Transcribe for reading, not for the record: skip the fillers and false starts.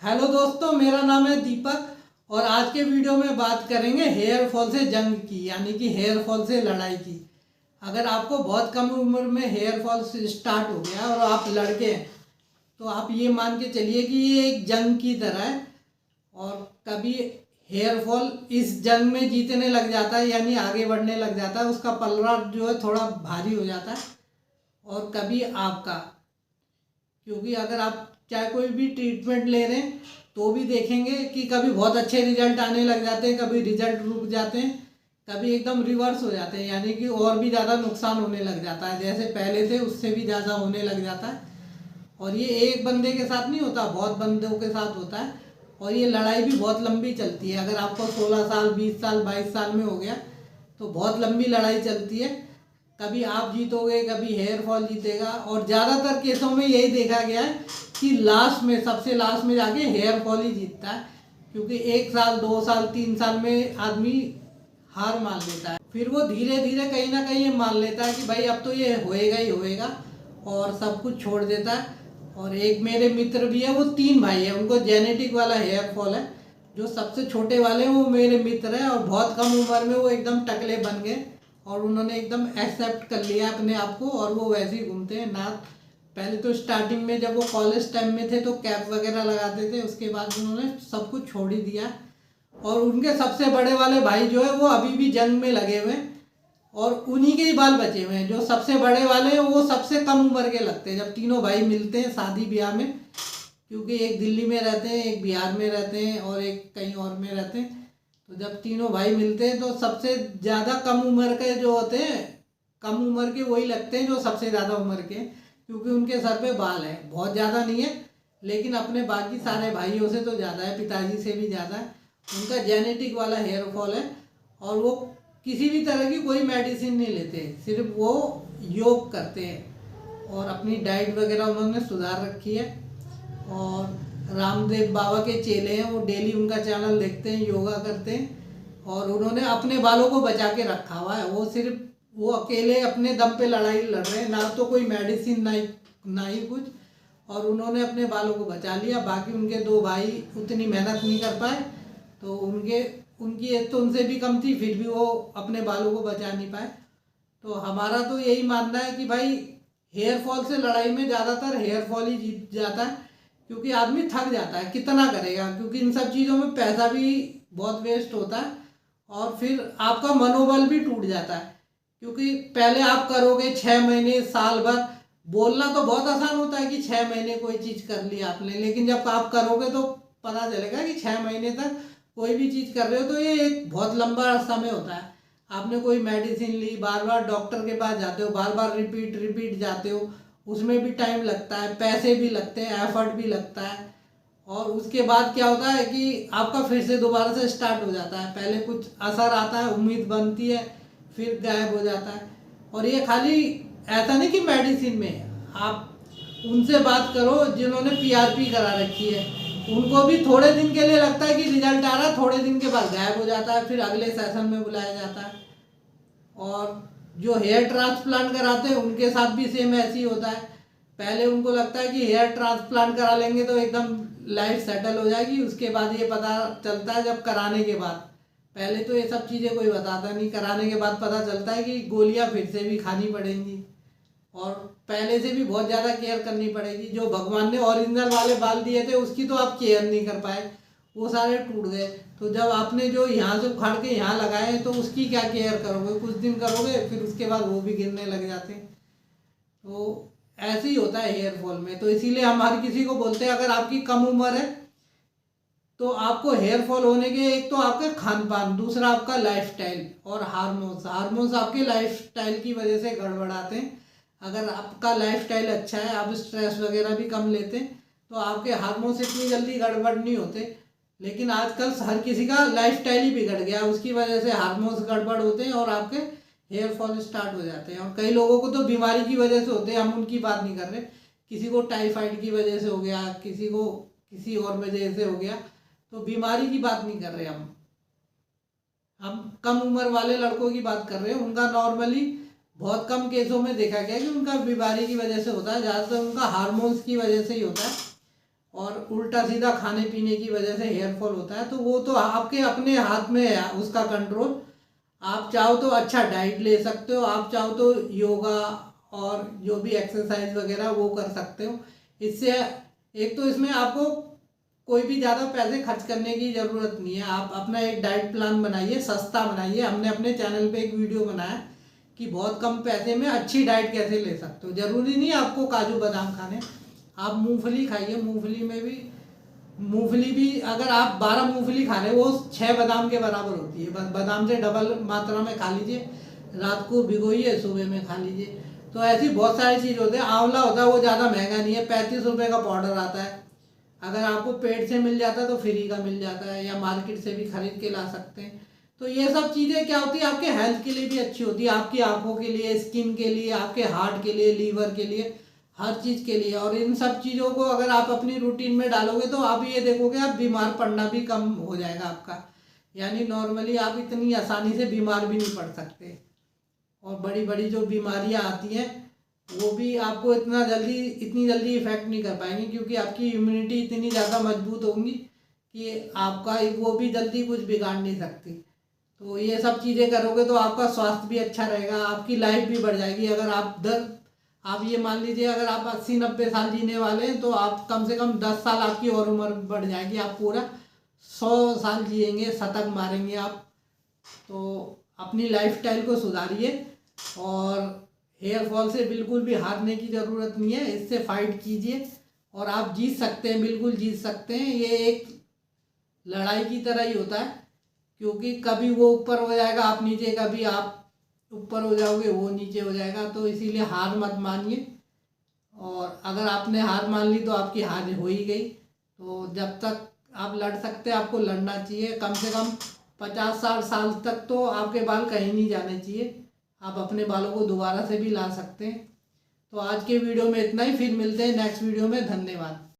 Hello दोस्तों, मेरा नाम है दीपक और आज के वीडियो में बात करेंगे हेयर फॉल से जंग की, यानी कि हेयर फॉल से लड़ाई की। अगर आपको बहुत कम उम्र में हेयर फॉल स्टार्ट हो गया और आप लड़के हैं तो आप ये मान के चलिए कि ये एक जंग की तरह है। और कभी हेयर फॉल इस जंग में जीतने लग जाता है, यानी आगे बढ़ने लग जाता है, उसका पलड़ा जो है थोड़ा भारी हो जाता है। और कभी आपका, क्योंकि अगर आप चाहे कोई भी ट्रीटमेंट ले रहे हैं तो भी देखेंगे कि कभी बहुत अच्छे रिजल्ट आने लग जाते हैं, कभी रिजल्ट रुक जाते हैं, कभी एकदम रिवर्स हो जाते हैं, यानी कि और भी ज़्यादा नुकसान होने लग जाता है। जैसे पहले थे उससे भी ज़्यादा होने लग जाता है। और ये एक बंदे के साथ नहीं होता, बहुत बंदों के साथ होता है। और ये लड़ाई भी बहुत लंबी चलती है। अगर आपको 16 साल, 20 साल, 22 साल में हो गया तो बहुत लंबी लड़ाई चलती है। कभी आप जीतोगे, कभी हेयर फॉल जीतेगा। और ज़्यादातर केसों में यही देखा गया है कि लास्ट में, सबसे लास्ट में जाके हेयर फॉल ही जीतता है, क्योंकि 1 साल, 2 साल, 3 साल में आदमी हार मान लेता है। फिर वो धीरे धीरे कहीं ना कहीं ये मान लेता है कि भाई अब तो ये होएगा ही होएगा, और सब कुछ छोड़ देता है। और एक मेरे मित्र भी है, वो 3 भाई है, उनको जेनेटिक वाला हेयर फॉल है। जो सबसे छोटे वाले हैं वो मेरे मित्र हैं, और बहुत कम उम्र में वो एकदम टकले बन गए और उन्होंने एकदम एक्सेप्ट कर लिया अपने आप को, और वो वैसे ही घूमते हैं ना। पहले तो स्टार्टिंग में जब वो कॉलेज टाइम में थे तो कैप वगैरह लगाते थे, उसके बाद उन्होंने सब कुछ छोड़ ही दिया। और उनके सबसे बड़े वाले भाई जो है वो अभी भी जंग में लगे हुए हैं, और उन्हीं के ही बाल बचे हुए हैं। जो सबसे बड़े वाले हैं वो सबसे कम उम्र के लगते हैं जब तीनों भाई मिलते हैं शादी ब्याह में, क्योंकि एक दिल्ली में रहते हैं, एक बिहार में रहते हैं और एक कहीं और में रहते हैं। तो जब तीनों भाई मिलते हैं तो सबसे ज़्यादा कम उम्र के जो होते हैं, कम उम्र के वही लगते हैं जो सबसे ज़्यादा उम्र के, क्योंकि उनके सर पे बाल है, बहुत ज़्यादा नहीं है लेकिन अपने बाकी सारे भाइयों से तो ज़्यादा है, पिताजी से भी ज़्यादा है। उनका जेनेटिक वाला हेयर फॉल है। और वो किसी भी तरह की कोई मेडिसिन नहीं लेते, सिर्फ वो योग करते हैं और अपनी डाइट वगैरह उन्होंने सुधार रखी है। और रामदेव बाबा के चेले हैं, वो डेली उनका चैनल देखते हैं, योगा करते हैं, और उन्होंने अपने बालों को बचा के रखा हुआ है। वो सिर्फ वो अकेले अपने दम पे लड़ाई लड़ रहे हैं, ना तो कोई मेडिसिन, ना ही कुछ। और उन्होंने अपने बालों को बचा लिया। बाकी उनके 2 भाई उतनी मेहनत नहीं कर पाए, तो उनकी एज तो उनसे भी कम थी, फिर भी वो अपने बालों को बचा नहीं पाए। तो हमारा तो यही मानना है कि भाई हेयर फॉल से लड़ाई में ज़्यादातर हेयर फॉल ही जीत जाता है, क्योंकि आदमी थक जाता है, कितना करेगा, क्योंकि इन सब चीज़ों में पैसा भी बहुत वेस्ट होता है। और फिर आपका मनोबल भी टूट जाता है, क्योंकि पहले आप करोगे 6 महीने, साल भर, बोलना तो बहुत आसान होता है कि 6 महीने कोई चीज़ कर ली आपने, लेकिन जब आप करोगे तो पता चलेगा कि 6 महीने तक कोई भी चीज़ कर रहे हो तो ये एक बहुत लंबा समय होता है। आपने कोई मेडिसिन ली, बार बार डॉक्टर के पास जाते हो, बार बार रिपीट रिपीट जाते हो, उसमें भी टाइम लगता है, पैसे भी लगते हैं, एफर्ट भी लगता है। और उसके बाद क्या होता है कि आपका फिर से दोबारा से स्टार्ट हो जाता है। पहले कुछ असर आता है, उम्मीद बनती है, फिर गायब हो जाता है। और ये खाली ऐसा नहीं कि मेडिसिन में, आप उनसे बात करो जिन्होंने पीआरपी करा रखी है, उनको भी थोड़े दिन के लिए लगता है कि रिजल्ट आ रहा है, थोड़े दिन के बाद गायब हो जाता है, फिर अगले सेशन में बुलाया जाता है। और जो हेयर ट्रांसप्लांट कराते हैं उनके साथ भी सेम ऐसे ही होता है। पहले उनको लगता है कि हेयर ट्रांसप्लांट करा लेंगे तो एकदम लाइफ सेटल हो जाएगी, उसके बाद ये पता चलता है जब कराने के बाद, पहले तो ये सब चीज़ें कोई बताता नहीं, कराने के बाद पता चलता है कि गोलियां फिर से भी खानी पड़ेंगी और पहले से भी बहुत ज़्यादा केयर करनी पड़ेगी। जो भगवान ने ओरिजिनल वाले बाल दिए थे उसकी तो आप केयर नहीं कर पाए, वो सारे टूट गए। तो जब आपने जो यहाँ से उखाड़ के यहाँ लगाए तो उसकी क्या केयर करोगे, कुछ दिन करोगे, फिर उसके बाद वो भी गिरने लग जाते हैं। तो ऐसे ही होता है हेयर फॉल में। तो इसीलिए हम हर किसी को बोलते हैं, अगर आपकी कम उम्र है तो आपको हेयर फॉल होने के, एक तो आपका खान पान, दूसरा आपका लाइफस्टाइल और हार्मोन्स। हार्मोन्स आपके लाइफस्टाइल की वजह से गड़बड़ाते हैं। अगर आपका लाइफस्टाइल अच्छा है, आप स्ट्रेस वगैरह भी कम लेते हैं, तो आपके हार्मोन्स इतनी जल्दी गड़बड़ नहीं होते। लेकिन आजकल हर किसी का लाइफस्टाइल ही बिगड़ गया, उसकी वजह से हार्मोन्स गड़बड़ होते हैं और आपके हेयर फॉल स्टार्ट हो जाते हैं। और कई लोगों को तो बीमारी की वजह से होते हैं, हम उनकी बात नहीं कर रहे। किसी को टाइफाइड की वजह से हो गया, किसी को किसी और वजह से हो गया, तो बीमारी की बात नहीं कर रहे हम कम उम्र वाले लड़कों की बात कर रहे हैं। उनका नॉर्मली बहुत कम केसों में देखा गया कि उनका बीमारी की वजह से होता है, ज़्यादातर उनका हार्मोन्स की वजह से ही होता है। और उल्टा सीधा खाने पीने की वजह से हेयर फॉल होता है, तो वो तो आपके अपने हाथ में है उसका कंट्रोल। आप चाहो तो अच्छा डाइट ले सकते हो, आप चाहो तो योगा और जो भी एक्सरसाइज वगैरह वो कर सकते हो। इससे एक तो इसमें आपको कोई भी ज़्यादा पैसे खर्च करने की ज़रूरत नहीं है। आप अपना एक डाइट प्लान बनाइए, सस्ता बनाइए। हमने अपने चैनल पे एक वीडियो बनाया कि बहुत कम पैसे में अच्छी डाइट कैसे ले सकते हो। ज़रूरी नहीं है आपको काजू बादाम खाने, आप मूंगफली खाइए। मूंगफली भी अगर आप 12 मूंगफली खा रहे हो वो 6 बादाम के बराबर होती है। बस बादाम से डबल मात्रा में खा लीजिए, रात को भिगोइए, सुबह में खा लीजिए। तो ऐसी बहुत सारी चीज़ होती है। आंवला होता है, वो ज़्यादा महंगा नहीं है, 35 रुपये का पाउडर आता है। अगर आपको पेड़ से मिल जाता है तो फ्री का मिल जाता है, या मार्केट से भी खरीद के ला सकते हैं। तो ये सब चीज़ें क्या होती है, आपके हेल्थ के लिए भी अच्छी होती है, आपकी आंखों के लिए, स्किन के लिए, आपके हार्ट के लिए, लीवर के लिए, हर चीज़ के लिए। और इन सब चीज़ों को अगर आप अपनी रूटीन में डालोगे तो आप ये देखोगे आप बीमार पड़ना भी कम हो जाएगा आपका। यानी नॉर्मली आप इतनी आसानी से बीमार भी नहीं पड़ सकते। और बड़ी बड़ी जो बीमारियां आती हैं वो भी आपको इतनी जल्दी इफेक्ट नहीं कर पाएंगी, क्योंकि आपकी इम्यूनिटी इतनी ज़्यादा मजबूत होंगी कि आपका वो भी जल्दी कुछ बिगाड़ नहीं सकती। तो ये सब चीज़ें करोगे तो आपका स्वास्थ्य भी अच्छा रहेगा, आपकी लाइफ भी बढ़ जाएगी। अगर आप ये मान लीजिए अगर आप 80-90 साल जीने वाले हैं तो आप कम से कम 10 साल आपकी और उम्र बढ़ जाएगी। आप पूरा 100 साल जिएंगे, शतक मारेंगे आप। तो अपनी लाइफस्टाइल को सुधारिए और हेयर फॉल से बिल्कुल भी हारने की ज़रूरत नहीं है, इससे फाइट कीजिए और आप जीत सकते हैं, बिल्कुल जीत सकते हैं। ये एक लड़ाई की तरह ही होता है, क्योंकि कभी वो ऊपर हो जाएगा आप नीचे, कभी आप ऊपर हो जाओगे वो नीचे हो जाएगा। तो इसीलिए हार मत मानिए, और अगर आपने हार मान ली तो आपकी हार हो ही गई। तो जब तक आप लड़ सकते हैं आपको लड़ना चाहिए। कम से कम 50-60 साल तक तो आपके बाल कहीं नहीं जाने चाहिए। आप अपने बालों को दोबारा से भी ला सकते हैं। तो आज के वीडियो में इतना ही, फिर मिलते हैं नेक्स्ट वीडियो में। धन्यवाद।